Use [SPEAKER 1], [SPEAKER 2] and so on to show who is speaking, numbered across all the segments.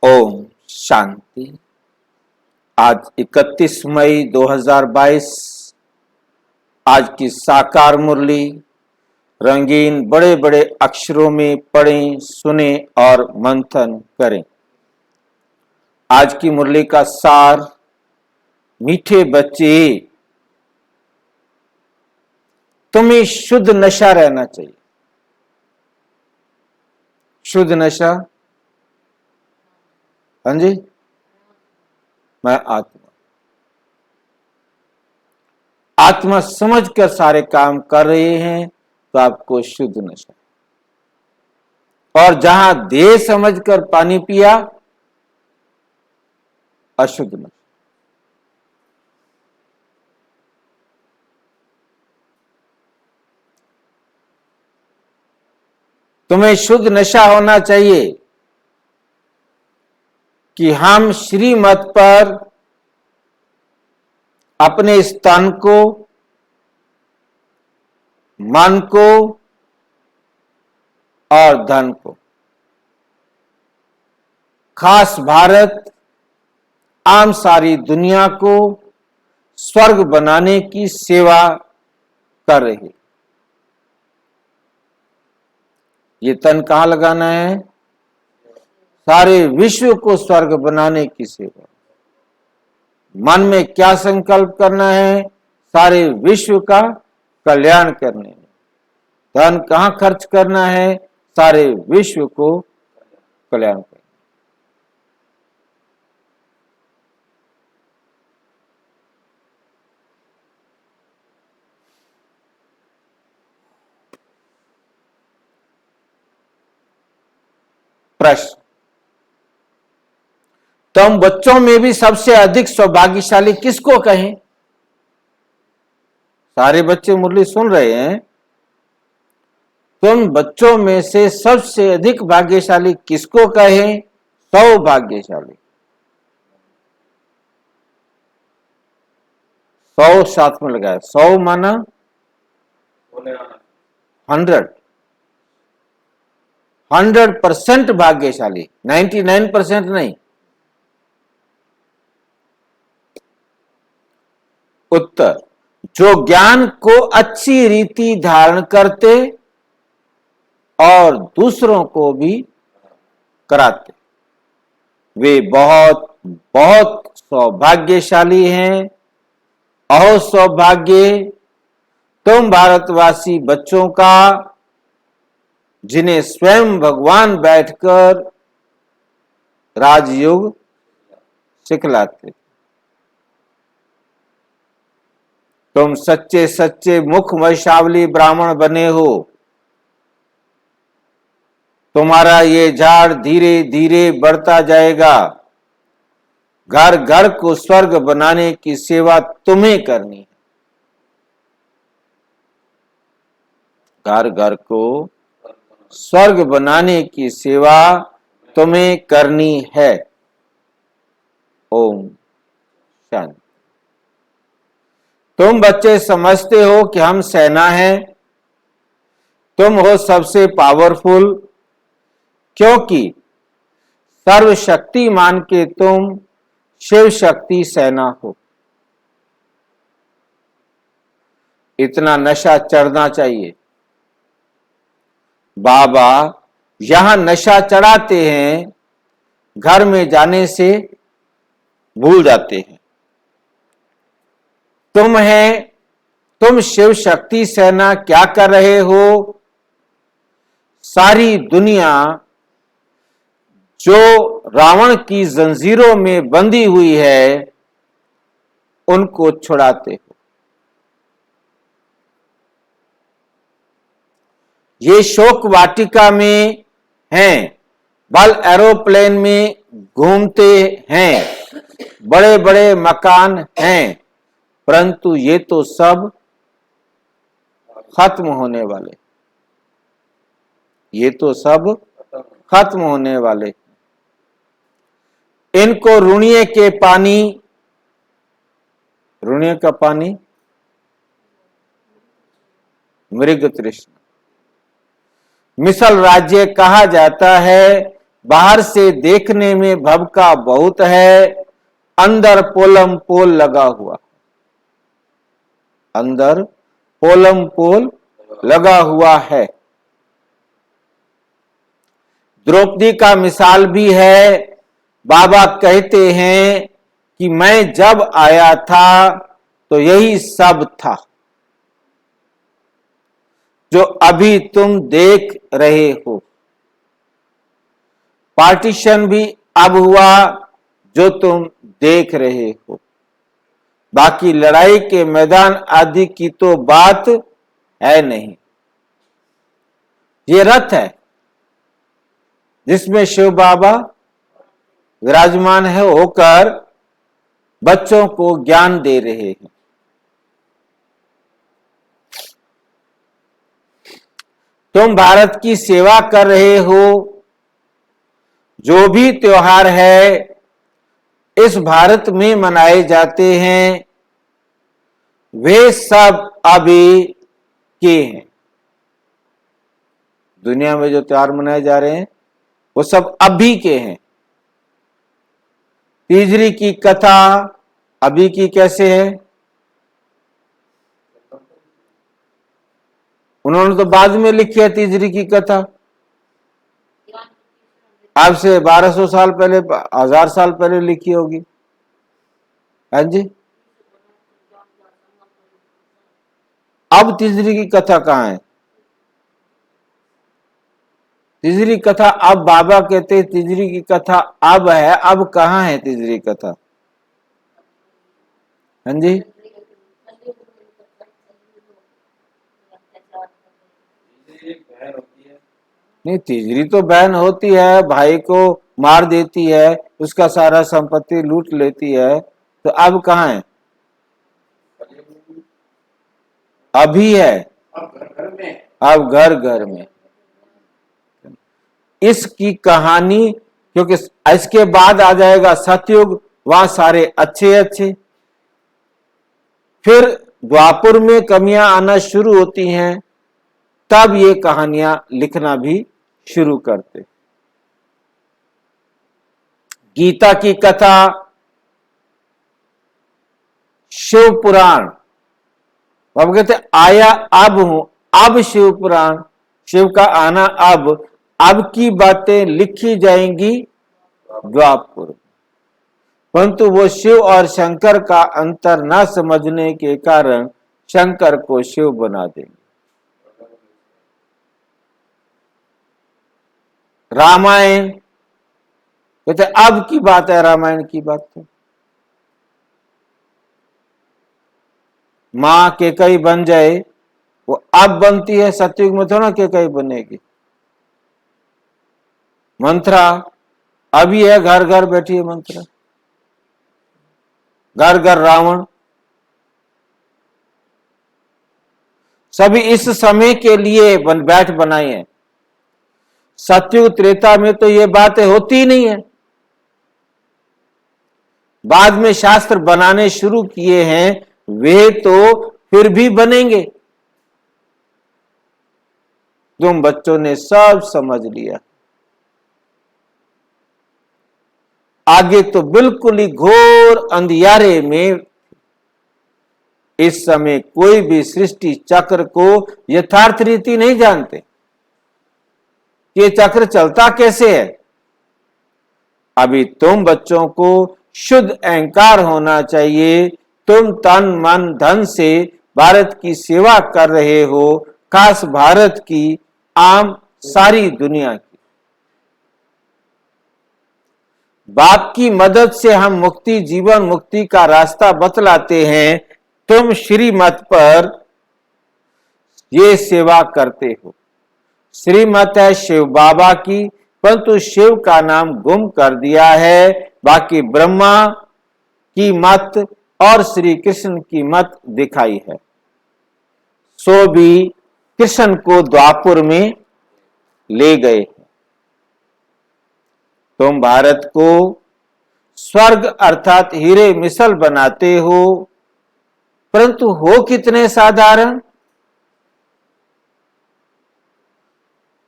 [SPEAKER 1] ओम शांति। आज 31 मई 2022। आज की साकार मुरली रंगीन बड़े बड़े अक्षरों में पढ़ें, सुने और मंथन करें। आज की मुरली का सार, मीठे बच्चे, तुम्हें शुद्ध नशा रहना चाहिए। शुद्ध नशा, हाँ जी, मैं आत्मा समझकर सारे काम कर रहे हैं तो आपको शुद्ध नशा। और जहां देह समझकर पानी पिया, अशुद्ध नशा। तुम्हें शुद्ध नशा होना चाहिए कि हम श्रीमत पर अपने तन को, मन को और धन को, खास भारत, आम सारी दुनिया को स्वर्ग बनाने की सेवा कर रही। ये तन कहां लगाना है? सारे विश्व को स्वर्ग बनाने की सेवा। मन में क्या संकल्प करना है? सारे विश्व का कल्याण करने में। धन कहां खर्च करना है? सारे विश्व को कल्याण करना। प्रश्न, तुम बच्चों में भी सबसे अधिक सौभाग्यशाली किसको कहें? सारे बच्चे मुरली सुन रहे हैं। तुम बच्चों में से सबसे अधिक भाग्यशाली किसको कहें? सौभाग्यशाली। 100 साथ में लगाया। 100 माना 100% भाग्यशाली, 99% नहीं। उत्तर, जो ज्ञान को अच्छी रीति धारण करते और दूसरों को भी कराते, वे बहुत बहुत सौभाग्यशाली हैं। अहो सौभाग्य तुम भारतवासी बच्चों का, जिन्हें स्वयं भगवान बैठकर राजयोग सिखलाते। तुम सच्चे सच्चे मुख वैशावली ब्राह्मण बने हो। तुम्हारा ये झाड़ धीरे धीरे बढ़ता जाएगा। घर घर को स्वर्ग बनाने की सेवा तुम्हें करनी है। घर घर को स्वर्ग बनाने की सेवा तुम्हें करनी है। ओम शांति। तुम बच्चे समझते हो कि हम सेना हैं। तुम हो सबसे पावरफुल, क्योंकि सर्वशक्तिमान के तुम शिव शक्ति सेना हो। इतना नशा चढ़ना चाहिए। बाबा यहां नशा चढ़ाते हैं, घर में जाने से भूल जाते हैं। तुम शिव शक्ति सेना क्या कर रहे हो? सारी दुनिया जो रावण की जंजीरों में बंधी हुई है, उनको छुड़ाते हो। ये शोक वाटिका में हैं, बल एरोप्लेन में घूमते हैं, बड़े बड़े मकान हैं, परंतु ये तो सब खत्म होने वाले। ये तो सब खत्म होने वाले। इनको रुणिये के पानी, रुणिये का पानी मृग तृष्णा, मिसल राज्य कहा जाता है, बाहर से देखने में भभका बहुत है, अंदर पोलम पोल लगा हुआ, अंदर पोलम पोल लगा हुआ है। द्रौपदी का मिसाल भी है। बाबा कहते हैं कि मैं जब आया था तो यही सब था जो अभी तुम देख रहे हो। पार्टीशन भी अब हुआ जो तुम देख रहे हो। बाकी लड़ाई के मैदान आदि की तो बात है नहीं। ये रथ है जिसमें शिव बाबा विराजमान है होकर बच्चों को ज्ञान दे रहे हैं। तुम भारत की सेवा कर रहे हो। जो भी त्योहार है इस भारत में मनाए जाते हैं वे सब अभी के हैं। दुनिया में जो त्योहार मनाए जा रहे हैं वो सब अभी के हैं। तीजरी की कथा अभी की कैसे है? उन्होंने तो बाद में लिखी है तीजरी की कथा। आज से 1200 साल पहले, 1000 साल पहले लिखी होगी। हाँ जी, अब तीजरी की कथा कहाँ है? तीजरी कथा अब बाबा कहते हैं तीजरी की कथा अब है। अब कहाँ है तीजरी कथा? हाँ जी, नहीं, तीजरी तो बहन होती है, भाई को मार देती है, उसका सारा संपत्ति लूट लेती है। तो अब कहाँ है? अभी है, अब घर घर में। इसकी कहानी, क्योंकि इसके बाद आ जाएगा सतयुग, वहां सारे अच्छे अच्छे। फिर द्वापुर में कमियां आना शुरू होती हैं, तब ये कहानियां लिखना भी शुरू करते। गीता की कथा, शिव पुराण, अब कहते आया अब हूं, अब शिव पुराण, शिव का आना अब की बातें लिखी जाएंगी द्वापुर। परंतु वो शिव और शंकर का अंतर न समझने के कारण शंकर को शिव बना देंगे। रामायण कहते अब की बात है, रामायण की बात है। मां केकई बन जाए, वो अब बनती है, सतयुग में थोड़ा केकई बनेगी। मंत्रा अभी है, घर घर बैठी है मंत्रा, घर घर रावण। सभी इस समय के लिए बैठ बनाए हैं। सतयुग त्रेता में तो ये बातें होती ही नहीं है। बाद में शास्त्र बनाने शुरू किए हैं, वे तो फिर भी बनेंगे। तुम बच्चों ने सब समझ लिया। आगे तो बिल्कुल ही घोर अंधियारे में इस समय कोई भी सृष्टि चक्र को यथार्थ रीति नहीं जानते। ये चक्र चलता कैसे है? अभी तुम बच्चों को शुद्ध अहंकार होना चाहिए। तुम तन मन धन से भारत की सेवा कर रहे हो, खास भारत की, आम सारी दुनिया की। बाप की मदद से हम मुक्ति, जीवन मुक्ति का रास्ता बतलाते हैं। तुम श्रीमत पर ये सेवा करते हो। श्रीमत है शिव बाबा की, परंतु शिव का नाम गुम कर दिया है। बाकी ब्रह्मा की मत और श्री कृष्ण की मत दिखाई है। सो भी कृष्ण को द्वापुर में ले गए। तुम भारत को स्वर्ग अर्थात हीरे मिसल बनाते हो, परंतु हो कितने साधारण।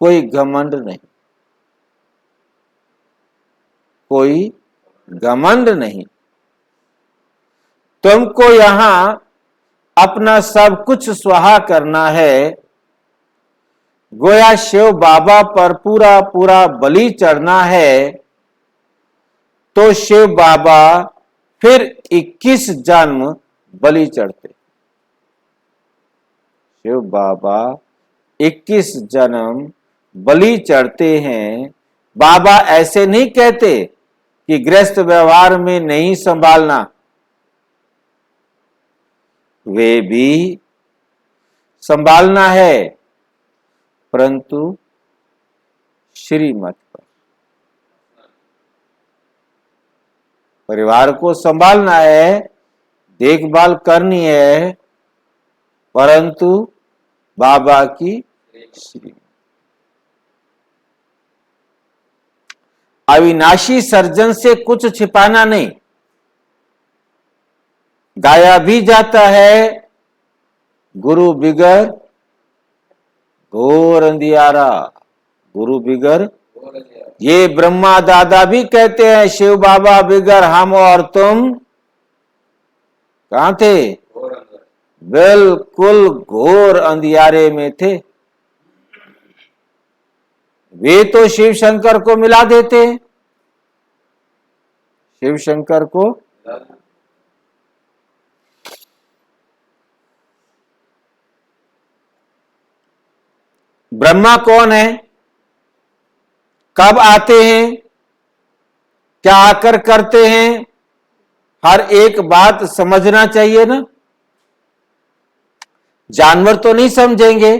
[SPEAKER 1] कोई घमंड नहीं। कोई घमंड नहीं। तुमको यहां अपना सब कुछ स्वाहा करना है। गोया शिव बाबा पर पूरा पूरा बलि चढ़ना है, तो शिव बाबा फिर 21 जन्म बलि चढ़ते। शिव बाबा 21 जन्म बलि चढ़ते हैं। बाबा ऐसे नहीं कहते कि गृहस्थ व्यवहार में नहीं संभालना, वे भी संभालना है, परंतु श्रीमत पर। परिवार को संभालना है, देखभाल करनी है, परंतु बाबा की श्रीमत। अविनाशी सर्जन से कुछ छिपाना नहीं। गाया भी जाता है, गुरु बिगर घोर अंधियारा। गुरु बिगर, ये ब्रह्मा दादा भी कहते हैं, शिव बाबा बिगर हम और तुम कहां थे? बिल्कुल घोर अंधियारे में थे। वे तो शिव शंकर को मिला देते। शिव शंकर को ब्रह्मा कौन है, कब आते हैं, क्या आकर करते हैं, हर एक बात समझना चाहिए ना। जानवर तो नहीं समझेंगे।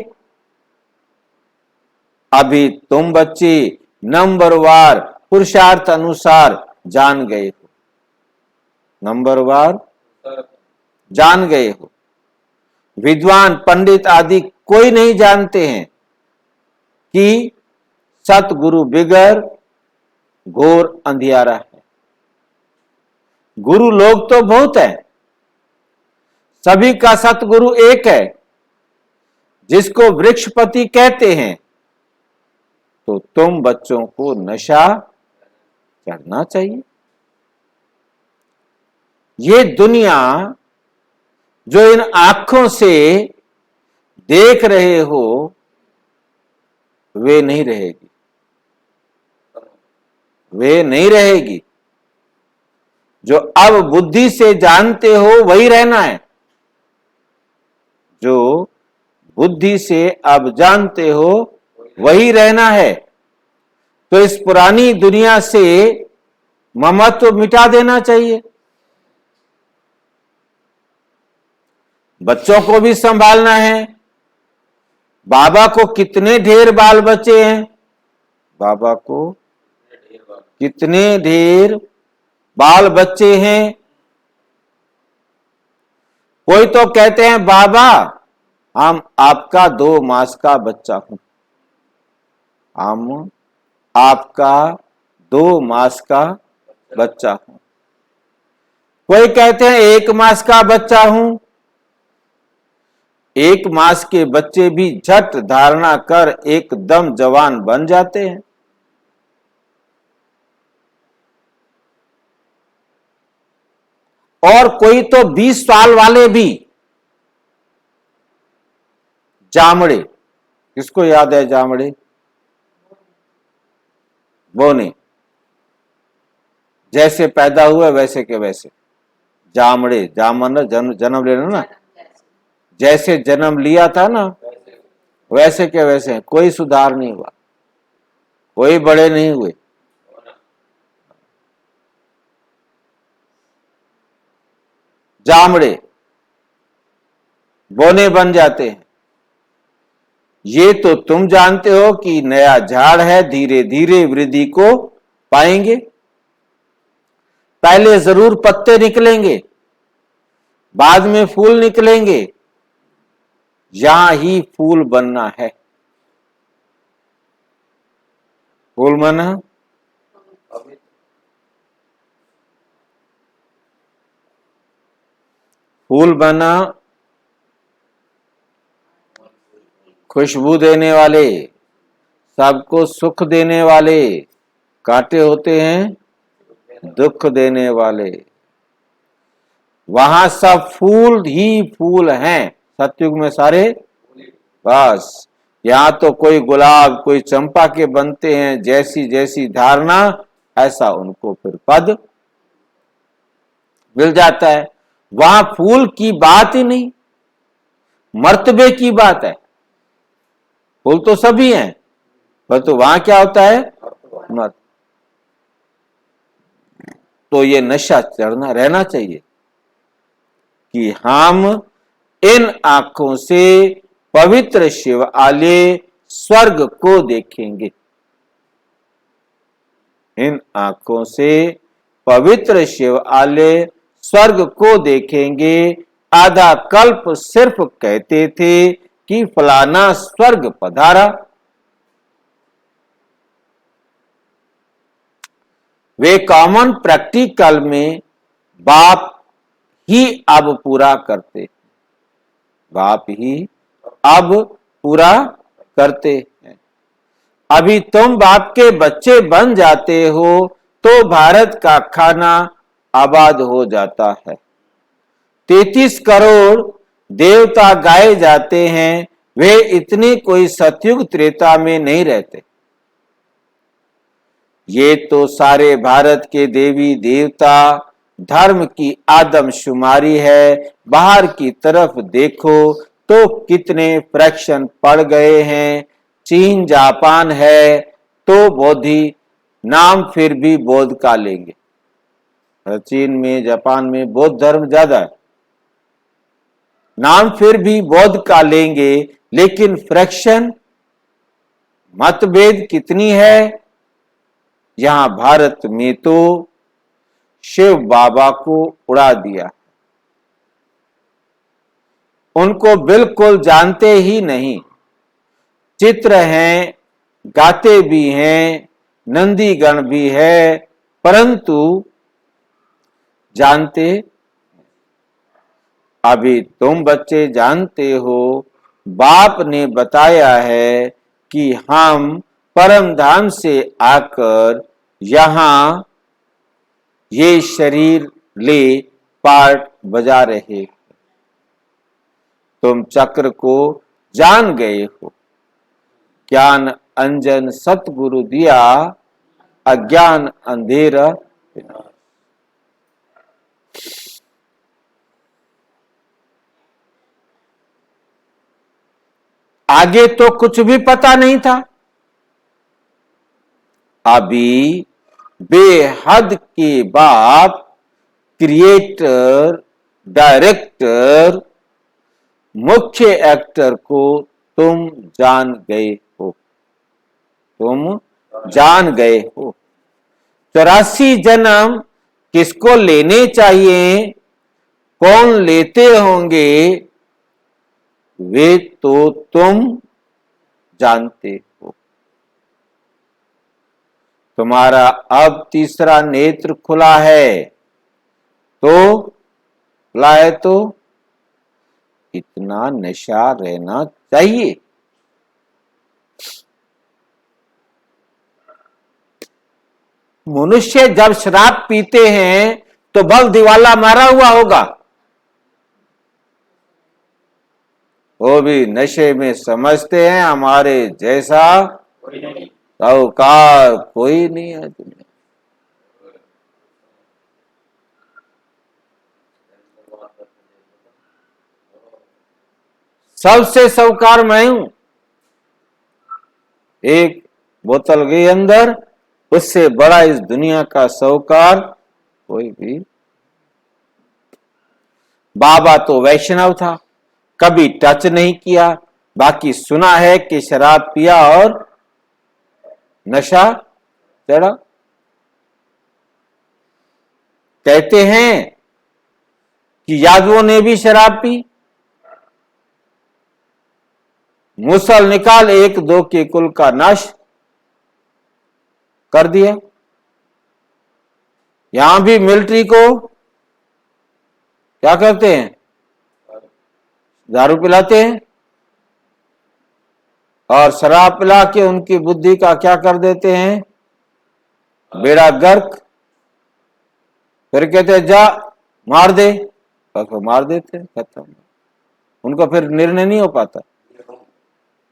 [SPEAKER 1] अभी तुम बच्चे नंबरवार पुरुषार्थ अनुसार जान गए हो, नंबरवार जान गए हो। विद्वान पंडित आदि कोई नहीं जानते हैं कि सतगुरु बिगर घोर अंधियारा है। गुरु लोग तो बहुत है, सभी का सतगुरु एक है, जिसको वृक्षपति कहते हैं। तो तुम बच्चों को नशा चढ़ना चाहिए। ये दुनिया जो इन आंखों से देख रहे हो, वे नहीं रहेगी, वे नहीं रहेगी। जो अब बुद्धि से जानते हो वही रहना है। जो बुद्धि से अब जानते हो वही रहना है। तो इस पुरानी दुनिया से ममत्व मिटा देना चाहिए। बच्चों को भी संभालना है। बाबा को कितने ढेर बाल बच्चे हैं, बाबा को कितने ढेर बाल बच्चे हैं। कोई तो कहते हैं बाबा हम आपका 2 मास का बच्चा हूं, हम आपका 2 मास का बच्चा हूं। कोई कहते हैं 1 मास का बच्चा हूं। 1 मास के बच्चे भी झट धारणा कर एकदम जवान बन जाते हैं। और कोई तो 20 साल वाले भी जामड़े, किसको याद है जामड़े? बोने, जैसे पैदा हुए वैसे के वैसे जामड़े। जामन जन्म लेना ना, जैसे जन्म लिया था ना वैसे के वैसे, कोई सुधार नहीं हुआ, कोई बड़े नहीं हुए। जामड़े बोने बन जाते हैं। ये तो तुम जानते हो कि नया झाड़ है, धीरे धीरे वृद्धि को पाएंगे। पहले जरूर पत्ते निकलेंगे, बाद में फूल निकलेंगे। यहां ही फूल बनना है। फूल बना, फूल बना खुशबू देने वाले, सबको सुख देने वाले। कांटे होते हैं दुख देने वाले। वहां सब फूल ही फूल हैं, सतयुग में सारे। बस यहाँ तो कोई गुलाब कोई चंपा के बनते हैं, जैसी जैसी धारणा ऐसा उनको फिर पद मिल जाता है। वहां फूल की बात ही नहीं, मर्तबे की बात है। फूल तो सभी हैं, पर तो वहां क्या होता है, मत। तो ये नशा चढ़ना रहना चाहिए कि हम इन आंखों से पवित्र शिवालय स्वर्ग को देखेंगे। इन आंखों से पवित्र शिवालय स्वर्ग को देखेंगे। आधा कल्प सिर्फ कहते थे कि फलाना स्वर्ग पधारा। वे कॉमन प्रैक्टिकल में बाप ही अब पूरा करते, बाप ही अब पूरा करते हैं। अभी तुम बाप के बच्चे बन जाते हो तो भारत का खाना आबाद हो जाता है। 33 करोड़ देवता गाए जाते हैं, वे इतने कोई सतयुग त्रेता में नहीं रहते। ये तो सारे भारत के देवी देवता धर्म की आदमशुमारी है। बाहर की तरफ देखो तो कितने फ्रैक्शन पड़ गए हैं। चीन जापान है तो बोधि नाम फिर भी बौद्ध का लेंगे। चीन में जापान में बौद्ध धर्म ज्यादा है, नाम फिर भी बौद्ध का लेंगे, लेकिन फ्रैक्शन मतभेद कितनी है। यहां भारत में तो शिव बाबा को उड़ा दिया, उनको बिल्कुल जानते ही नहीं। चित्र हैं, गाते भी हैं, नंदीगण भी है, परंतु जानते। अभी तुम बच्चे जानते हो, बाप ने बताया है कि हम परम धाम से आकर यहां ये शरीर ले पार्ट बजा रहे। तुम चक्र को जान गए हो, ज्ञान अंजन सतगुरु दिया, अज्ञान अंधेरा। आगे तो कुछ भी पता नहीं था, अभी बेहद के बाप क्रिएटर डायरेक्टर मुख्य एक्टर को तुम जान गए हो, तुम जान गए हो। 84 जन्म किसको लेने चाहिए, कौन लेते होंगे, वे तो तुम जानते हो। तुम्हारा अब तीसरा नेत्र खुला है, तो इतना नशा रहना चाहिए। मनुष्य जब शराब पीते हैं तो बल दिवाला मारा हुआ होगा, वो भी नशे में समझते हैं हमारे जैसा साहूकार कोई नहीं है दुनिया। सबसे साहूकार मैं हूं। एक बोतल गई अंदर, उससे बड़ा इस दुनिया का साहूकार कोई भी। बाबा तो वैष्णव था, कभी टच नहीं किया, बाकी सुना है कि शराब पिया और नशा चढ़ा। कहते हैं कि यादवों ने भी शराब पी, मुसल निकाल 1-2 के कुल का नाश कर दिया। यहां भी मिलिट्री को क्या करते हैं, दारू पिलाते हैं और शराब पिला के उनकी बुद्धि का क्या कर देते हैं, बेड़ा गर्क। फिर कहते जा मार दे, तो मार देते, खत्म। उनका फिर निर्णय नहीं हो पाता।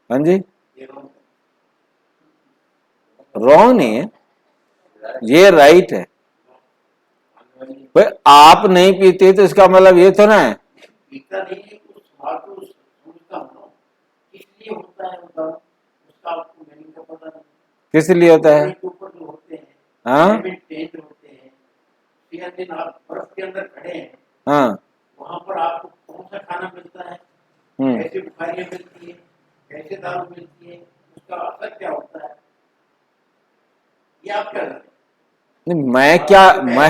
[SPEAKER 1] हाँ जी, रॉन्ग नहीं है, ये राइट है। भाई आप नहीं पीते तो इसका मतलब ये तो ना है
[SPEAKER 2] पीता नहीं है, उस सवाल को समझता हूँ इसलिए होता है, उसका आपको मीनिंग का पता नहीं।
[SPEAKER 1] किस लिए होता है?
[SPEAKER 2] ऊपर जो होते हैं,
[SPEAKER 1] हाँ
[SPEAKER 2] टेंट होते हैं, 3 दिन आप बर्फ के अंदर खड़े हैं,
[SPEAKER 1] हाँ,
[SPEAKER 2] वहाँ पर आपको कौन सा खाना मिलता है, कैसी बुखारियाँ मिलती है, कैसे दारू मिलती है, उसका असर क्या होता है, ये आप क्या करें?
[SPEAKER 1] नहीं, मैं क्या मैं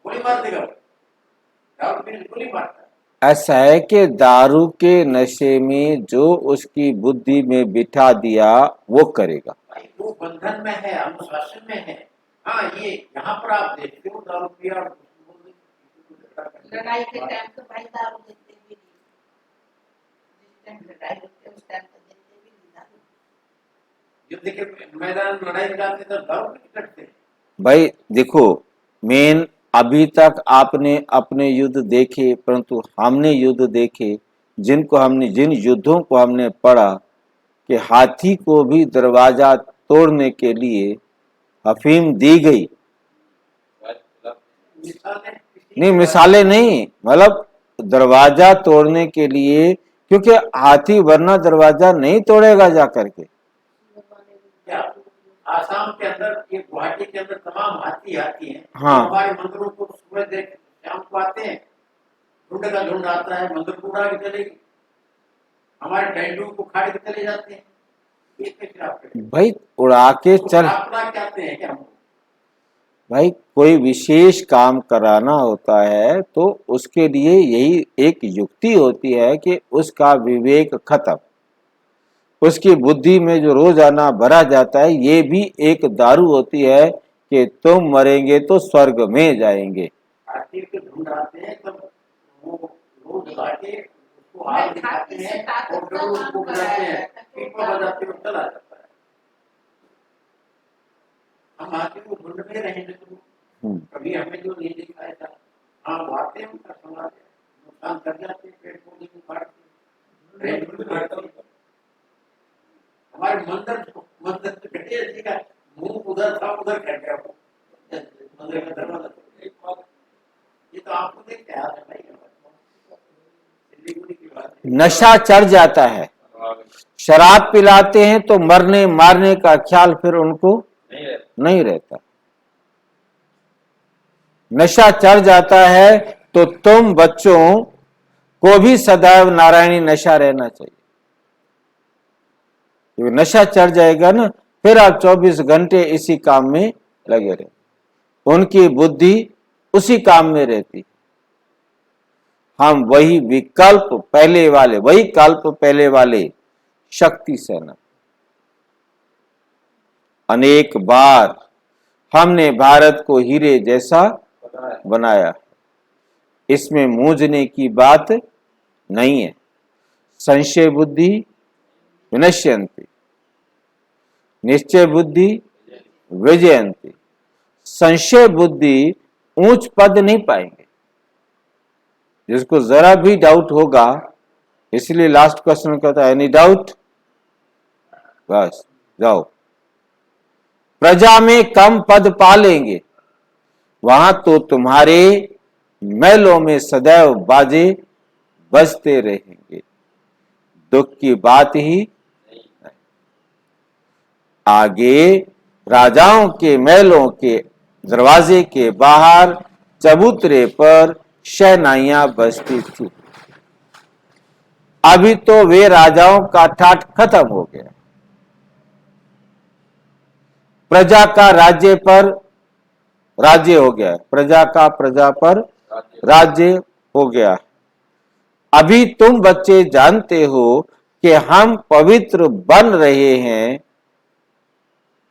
[SPEAKER 2] गोली मार देगा, दारू बिल्कुल ही मारता है।
[SPEAKER 1] ऐसा है कि दारू के नशे में जो उसकी बुद्धि में बिठा दिया वो करेगा।
[SPEAKER 2] वो बंधन में है, अनुशासन में है। हाँ, ये यहाँ पर आप देखते हो दारू पिया, लड़ाई के टाइम तो भाई दारू देते भी नहीं, जिस टाइम लड़ाई होती है उस टाइम तो देते भी नहीं दारू। युद्ध के मैदान लड़ाई में जाते तो दारू नहीं करते।
[SPEAKER 1] भाई देखो, मेन अभी तक आपने अपने युद्ध देखे, परंतु हमने युद्ध देखे जिन युद्धों को हमने पढ़ा कि हाथी को भी दरवाजा तोड़ने के लिए अफीम दी गई। नहीं, मिसालें नहीं, मतलब दरवाजा तोड़ने के लिए, क्योंकि हाथी वरना दरवाजा नहीं तोड़ेगा जाकर के।
[SPEAKER 2] आसाम के अंदर, ये गुवाहाटी के अंदर तमाम हाथी आती हैं।
[SPEAKER 1] हाँ,
[SPEAKER 2] तो हमारे मंदिरों को सुबह देख शाम को आते हैं, झुंड का झुंड आता है, मंदिर को उड़ा के चलेगी, हमारे टेंटों को खाड़ के चले जाते हैं। ये कैसे आप
[SPEAKER 1] भाई उड़ा के चल,
[SPEAKER 2] अपना कहते हैं क्या?
[SPEAKER 1] भाई कोई विशेष काम कराना होता है तो उसके लिए यही एक युक्ति होती है कि उसका विवेक खत्म, उसकी बुद्धि में जो रोजाना भरा जाता है ये भी एक दारू होती है कि तुम मरेंगे तो स्वर्ग में जाएंगे।
[SPEAKER 2] हाथी के झुंड आते हैं तब वो रोज लाके उसको हाथ दिखाते हैं और फिर उसको बुलाते हैं, पीपा बजाते हुए चला जाता है। हम हाथी को झुंड में रहेंगे तो कभी हमें जो नहीं दिखाया था, हाँ वो आते हैं, उनका समाज है, नुकसान कर जाते हैं, पेड़ पौधे को काटते हैं। हमारे मंदिर से घटे का मुंह उधर था, उधर कट गया मंदिर का दरवाजा। ये तो आपको देख के आ रहा है भाई,
[SPEAKER 1] नशा चढ़ जाता है, शराब पिलाते हैं तो मरने मारने का ख्याल फिर उनको नहीं रहता। नशा चढ़ जाता है तो तुम बच्चों को भी सदैव नारायणी नशा रहना चाहिए। क्योंकि नशा चढ़ जाएगा ना, फिर आप 24 घंटे इसी काम में लगे रहे, उनकी बुद्धि उसी काम में रहती। हम वही विकल्प पहले वाले, वही कल्प पहले वाले शक्ति सेना, अनेक बार हमने भारत को हीरे जैसा बनाया, इसमें मूंझने की बात नहीं है। संशय बुद्धि विनश्यन्ति, निश्चय बुद्धि विजयन्ति। संशय बुद्धि ऊंच पद नहीं पाएंगे, जिसको जरा भी डाउट होगा, इसलिए लास्ट क्वेश्चन कहता है एनी डाउट, बस जाओ। प्रजा में कम पद पा लेंगे, वहां तो तुम्हारे महलों में सदैव बाजे बजते रहेंगे, दुख की बात ही आगे। राजाओं के महलों के दरवाजे के बाहर चबूतरे पर शहनाइयां बजती थी, अभी तो वे राजाओं का ठाठ खत्म हो गया। प्रजा का राज्य पर राज्य हो गया, प्रजा का प्रजा पर राज्य हो गया। अभी तुम बच्चे जानते हो कि हम पवित्र बन रहे हैं,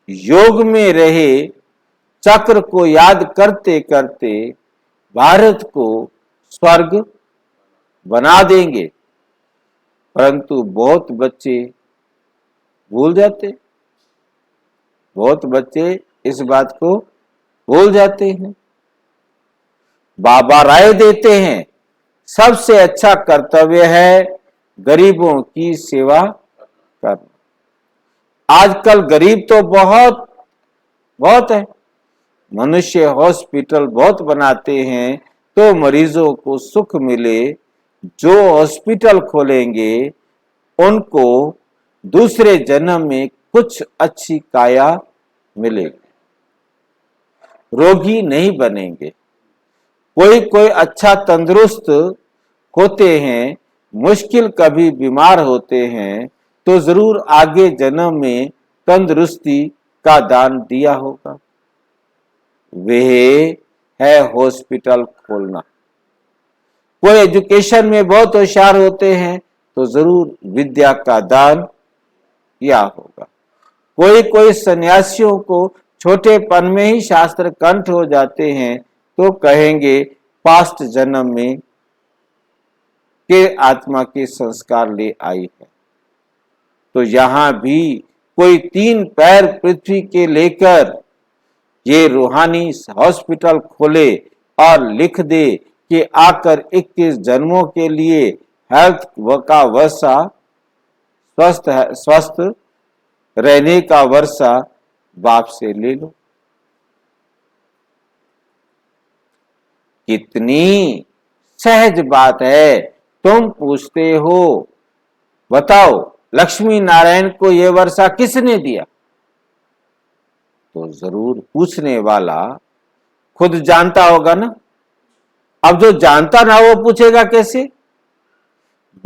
[SPEAKER 1] योग में रहे चक्र को याद करते करते भारत को स्वर्ग बना देंगे। परंतु बहुत बच्चे भूल जाते, बहुत बच्चे इस बात को भूल जाते हैं। बाबा राय देते हैं, सबसे अच्छा कर्तव्य है गरीबों की सेवा करना। आजकल गरीब तो बहुत बहुत है। मनुष्य हॉस्पिटल बहुत बनाते हैं तो मरीजों को सुख मिले। जो हॉस्पिटल खोलेंगे उनको दूसरे जन्म में कुछ अच्छी काया मिलेगी, रोगी नहीं बनेंगे। कोई कोई अच्छा तंदुरुस्त होते हैं, मुश्किल कभी बीमार होते हैं तो जरूर आगे जन्म में तंदुरुस्ती का दान दिया होगा। वह है हॉस्पिटल खोलना। कोई एजुकेशन में बहुत होशियार होते हैं तो जरूर विद्या का दान किया होगा। कोई कोई सन्यासियों को छोटेपन में ही शास्त्र कंठ हो जाते हैं तो कहेंगे पास्ट जन्म में के आत्मा के संस्कार ले आई है। तो यहां भी कोई 3 पैर पृथ्वी के लेकर ये रूहानी हॉस्पिटल खोले और लिख दे कि आकर 21 जन्मों के लिए हेल्थ का वर्षा, स्वस्थ रहने का वर्षा बाप से ले लो। कितनी सहज बात है। तुम पूछते हो, बताओ लक्ष्मी नारायण को यह वर्षा किसने दिया? तो जरूर पूछने वाला खुद जानता होगा ना। अब जो जानता ना वो पूछेगा कैसे?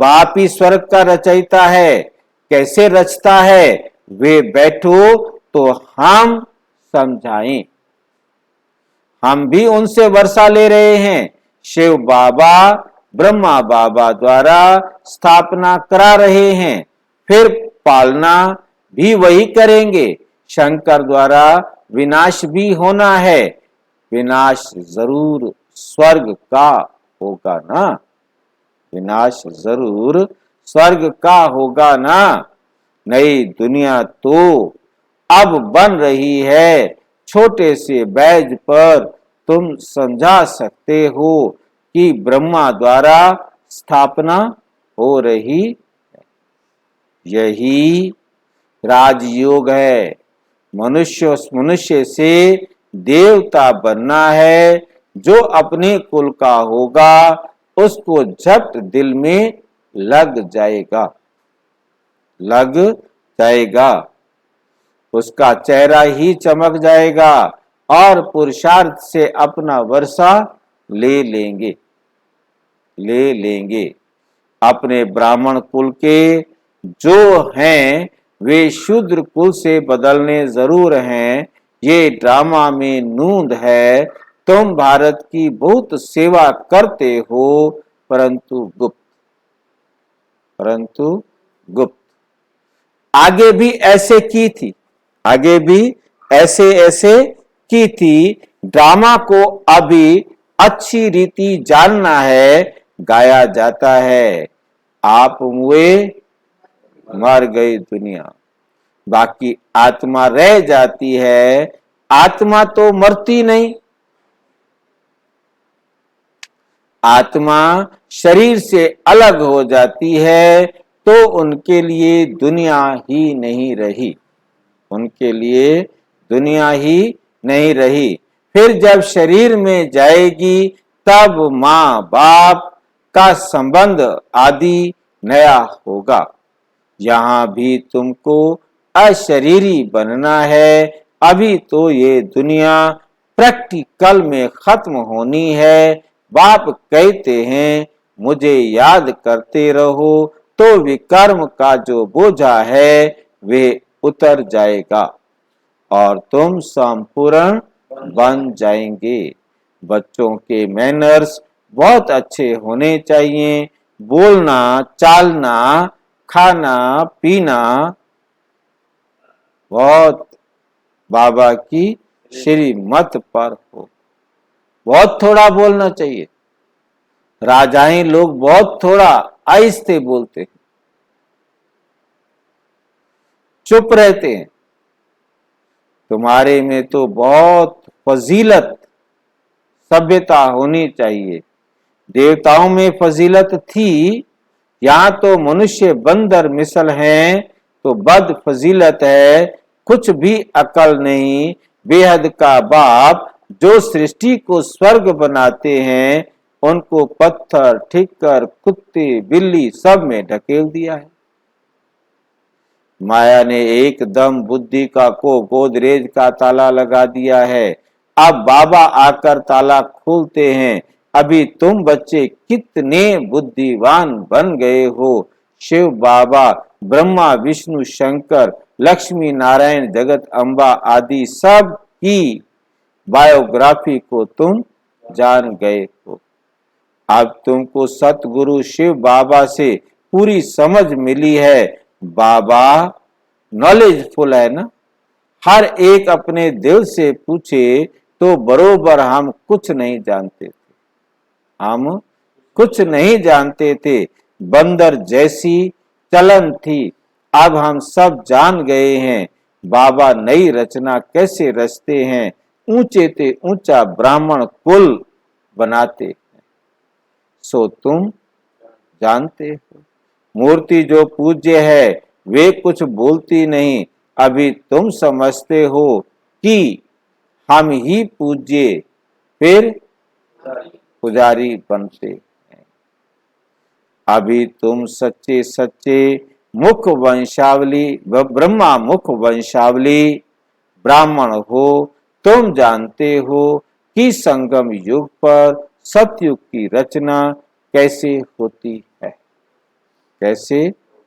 [SPEAKER 1] बाप ही स्वर्ग का रचयिता है, कैसे रचता है वे बैठो तो हम समझाएं। हम भी उनसे वर्षा ले रहे हैं। शिव बाबा ब्रह्मा बाबा द्वारा स्थापना करा रहे हैं, फिर पालना भी वही करेंगे। शंकर द्वारा विनाश भी होना है। विनाश जरूर स्वर्ग का होगा ना, विनाश जरूर स्वर्ग का होगा ना। नई दुनिया तो अब बन रही है। छोटे से बैज पर तुम समझा सकते हो कि ब्रह्मा द्वारा स्थापना हो रही है। यही राजयोग है। मनुष्य से देवता बनना है। जो अपने कुल का होगा उसको झट दिल में लग जाएगा, लग जाएगा। उसका चेहरा ही चमक जाएगा और पुरुषार्थ से अपना वर्षा ले लेंगे, ले लेंगे। अपने ब्राह्मण कुल के जो हैं वे शूद्र कुल से बदलने जरूर हैं। ये ड्रामा में नूंद है। तुम भारत की बहुत सेवा करते हो परंतु गुप्त, परंतु गुप्त। आगे भी ऐसे की थी, आगे भी ऐसे ऐसे की थी। ड्रामा को अभी अच्छी रीति जानना है। गाया जाता है, आप मुए मर गई दुनिया, बाकी आत्मा रह जाती है। आत्मा तो मरती नहीं। आत्मा शरीर से अलग हो जाती है तो उनके लिए दुनिया ही नहीं रही, उनके लिए दुनिया ही नहीं रही। फिर जब शरीर में जाएगी तब माँ बाप का संबंध आदि नया होगा। यहाँ भी तुमको अशरीरी बनना है। अभी तो ये दुनिया प्रैक्टिकल में खत्म होनी है। बाप कहते हैं मुझे याद करते रहो तो विकर्म का जो बोझा है वे उतर जाएगा और तुम संपूर्ण बन जाएंगे। बच्चों के मैनर्स बहुत अच्छे होने चाहिए। बोलना, चालना, खाना पीना बहुत बाबा की श्रीमत पर हो। बहुत थोड़ा बोलना चाहिए। राजाएं लोग बहुत थोड़ा आहिस्ते बोलते हैं, चुप रहते हैं। तुम्हारे में तो बहुत फजीलत सभ्यता होनी चाहिए। देवताओं में फजीलत थी, यहाँ तो मनुष्य बंदर मिसल हैं तो बद फजीलत है, कुछ भी अकल नहीं। बेहद का बाप जो सृष्टि को स्वर्ग बनाते हैं, उनको पत्थर, ठिक्कर, कुत्ते, बिल्ली सब में ढकेल दिया है। माया ने एकदम बुद्धि का को गोदरेज का ताला लगा दिया है। अब बाबा आकर ताला खोलते हैं। अभी तुम बच्चे कितने बुद्धिवान बन गए हो। शिव बाबा, ब्रह्मा, विष्णु, शंकर, लक्ष्मी नारायण, जगत अम्बा आदि सब की बायोग्राफी को तुम जान गए हो। अब तुमको सतगुरु शिव बाबा से पूरी समझ मिली है। बाबा नॉलेजफुल है ना। हर एक अपने दिल से पूछे तो बरोबर हम कुछ नहीं जानते थे। हम कुछ नहीं जानते थे। बंदर जैसी चलन थी, अब हम सब जान गए हैं। बाबा नई रचना कैसे रचते हैं, ऊंचे ते ऊंचा ब्राह्मण कुल बनाते हैं, सो तुम जानते हो। मूर्ति जो पूज्य है वे कुछ बोलती नहीं। अभी तुम समझते हो कि हम ही पूज्य फिर पुजारी बनते हैं। अभी तुम सच्चे सच्चे मुख वंशावली ब्रह्मा मुख वंशावली ब्राह्मण हो। तुम जानते हो कि संगम युग पर सतयुग की रचना कैसे होती है, कैसे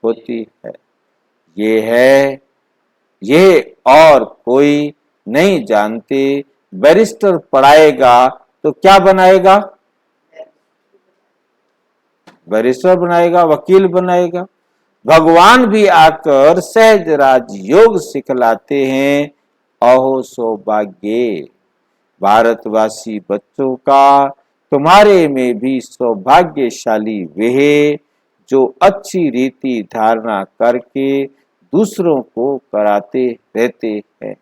[SPEAKER 1] होती है। ये और कोई नहीं जानते। बैरिस्टर पढ़ाएगा तो क्या बनाएगा, बैरिस्टर बनाएगा, वकील बनाएगा। भगवान भी आकर सहज राज योग सिखलाते हैं। अहो सौभाग्य भारतवासी बच्चों का, तुम्हारे में भी सौभाग्यशाली वे जो अच्छी रीति धारणा करके दूसरों को कराते रहते हैं।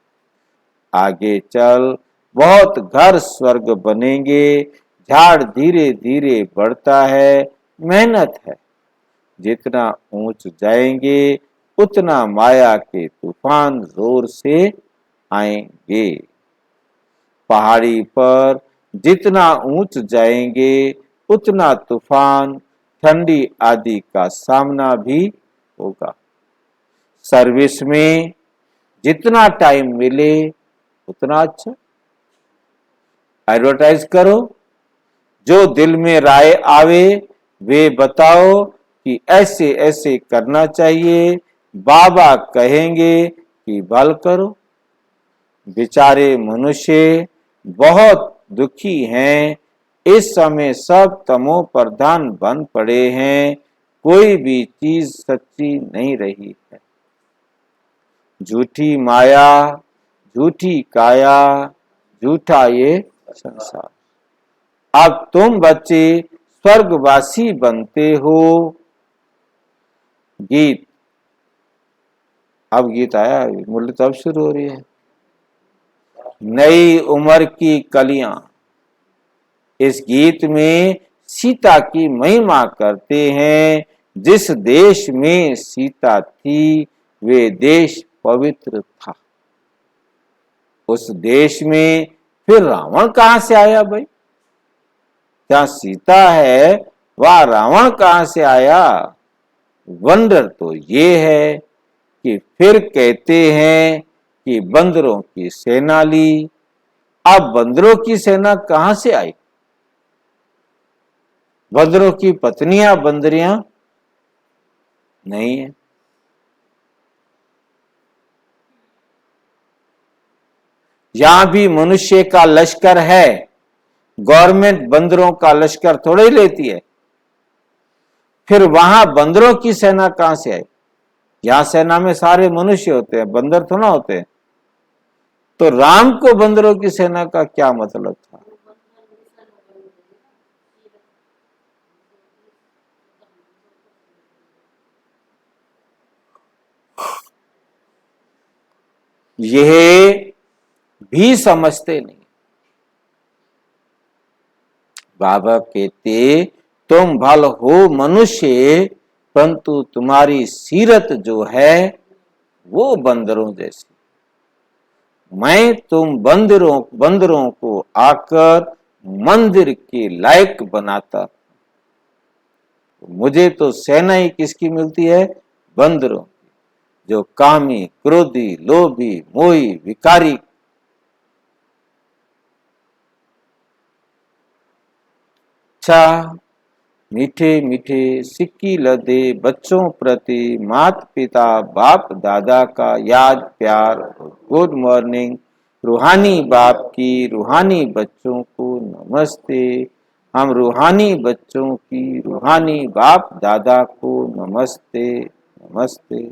[SPEAKER 1] आगे चल बहुत घर स्वर्ग बनेंगे। झाड़ धीरे धीरे बढ़ता है, मेहनत है। जितना ऊंच जाएंगे उतना माया के तूफान जोर से आएंगे। पहाड़ी पर जितना ऊंच जाएंगे उतना तूफान, ठंडी आदि का सामना भी होगा। सर्विस में जितना टाइम मिले उतना अच्छा। एडवर्टाइज करो, जो दिल में राय आवे वे बताओ कि ऐसे ऐसे करना चाहिए। बाबा कहेंगे कि भल करो। बेचारे मनुष्य बहुत दुखी हैं। इस समय सब तमो प्रधान बन पड़े हैं। कोई भी चीज सच्ची नहीं रही है। झूठी माया, झूठी काया, झूठा ये संसार। अब तुम बच्चे स्वर्गवासी बनते हो। गीत, अब गीत आया, मूल्य तो अब शुरू हो रही है। नई उम्र की कलियां, इस गीत में सीता की महिमा करते हैं। जिस देश में सीता थी वे देश पवित्र था। उस देश में फिर रावण कहां से आया भाई? जहां सीता है वहां रावण कहां से आया? वंडर तो ये है कि फिर कहते हैं कि बंदरों की सेना ली। अब बंदरों की सेना कहां से आई? बंदरों की पत्नियां बंदरियां नहीं है। यहां भी मनुष्य का लश्कर है। गवर्नमेंट बंदरों का लश्कर थोड़ा ही लेती है। फिर वहां बंदरों की सेना कहां से आई? यहां सेना में सारे मनुष्य होते हैं, बंदर थोड़ा होते हैं। तो राम को बंदरों की सेना का क्या मतलब था? यह भी समझते नहीं। बाबा कहते तुम भल हो मनुष्य, परंतु तुम्हारी सीरत जो है वो बंदरों जैसी। मैं तुम बंदरों को आकर मंदिर के लायक बनाता। मुझे तो सेना ही किसकी मिलती है? बंदरों, जो कामी, क्रोधी, लोभी, मोही, विकारी। अच्छा, मीठे मीठे सिक्की लदे बच्चों प्रति माता पिता बाप दादा का याद प्यार, गुड मॉर्निंग। रूहानी बाप की रूहानी बच्चों को नमस्ते। हम रूहानी बच्चों की रूहानी बाप दादा को नमस्ते नमस्ते।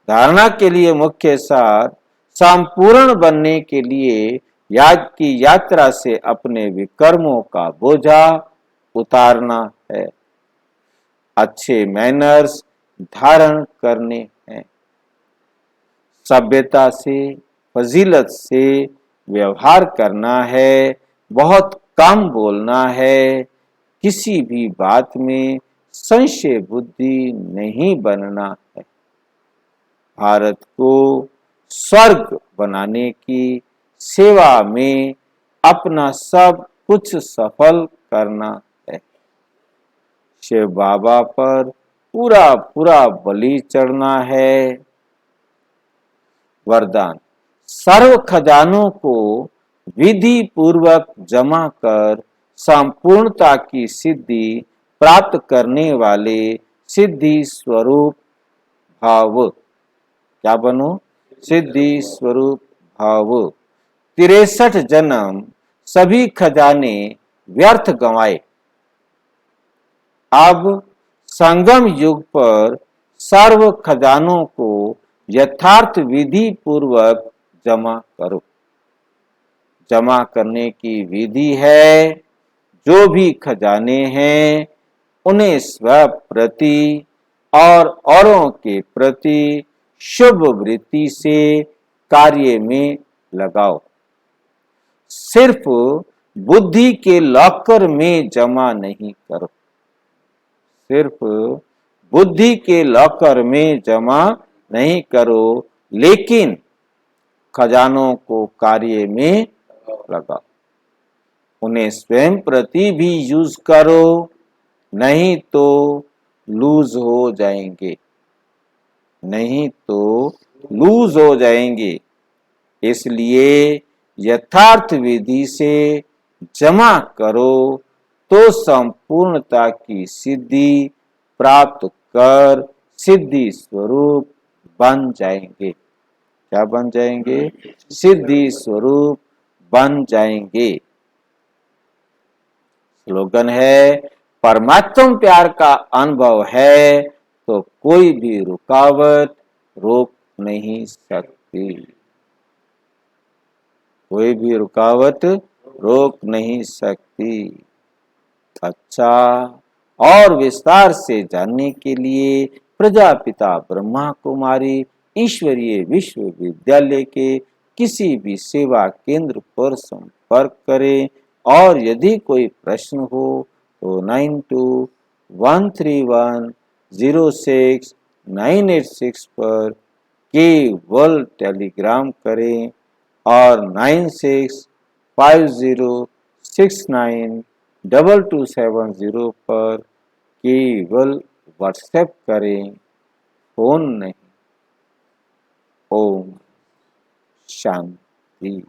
[SPEAKER 1] धारणा के लिए मुख्य सार, संपूर्ण बनने के लिए याद की यात्रा से अपने विकर्मों का बोझा उतारना है, अच्छे मैनर्स धारण करने हैं, सभ्यता से फजीलत से व्यवहार करना है, बहुत कम बोलना है, किसी भी बात में संशय बुद्धि नहीं बनना है, भारत को स्वर्ग बनाने की सेवा में अपना सब कुछ सफल करना है, शिव बाबा पर पूरा पूरा बलि चढ़ना है। वरदान, सर्व खजानों को विधि पूर्वक जमा कर संपूर्णता की सिद्धि प्राप्त करने वाले सिद्धि स्वरूप भाव। क्या बनो? सिद्धि स्वरूप भाव। 63 जन्म सभी खजाने व्यर्थ गंवाए, अब संगम युग पर सर्व खजानों को यथार्थ विधि पूर्वक जमा करो। जमा करने की विधि है, जो भी खजाने हैं उन्हें स्व प्रति और औरों के प्रति शुभ वृत्ति से कार्य में लगाओ। सिर्फ बुद्धि के लॉकर में जमा नहीं करो, सिर्फ बुद्धि के लॉकर में जमा नहीं करो, लेकिन खजानों को कार्य में लगाओ। उन्हें स्वयं प्रति भी यूज करो, नहीं तो लूज हो जाएंगे, नहीं तो लूज हो जाएंगे। इसलिए यथार्थ विधि से जमा करो तो संपूर्णता की सिद्धि प्राप्त कर सिद्धि स्वरूप बन जाएंगे। क्या बन जाएंगे? सिद्धि स्वरूप बन जाएंगे। स्लोगन है, परमात्म प्यार का अनुभव है तो कोई भी रुकावट रोक नहीं सकती, कोई भी रुकावट रोक नहीं सकती। अच्छा, और विस्तार से जानने के लिए प्रजापिता ब्रह्मा कुमारी ईश्वरीय विश्वविद्यालय के किसी भी सेवा केंद्र पर संपर्क करें, और यदि कोई प्रश्न हो तो 9213106986 पर केवल टेलीग्राम करें, और 9650692270 पर केवल व्हाट्सएप करें, फोन नहीं। ओम शांति।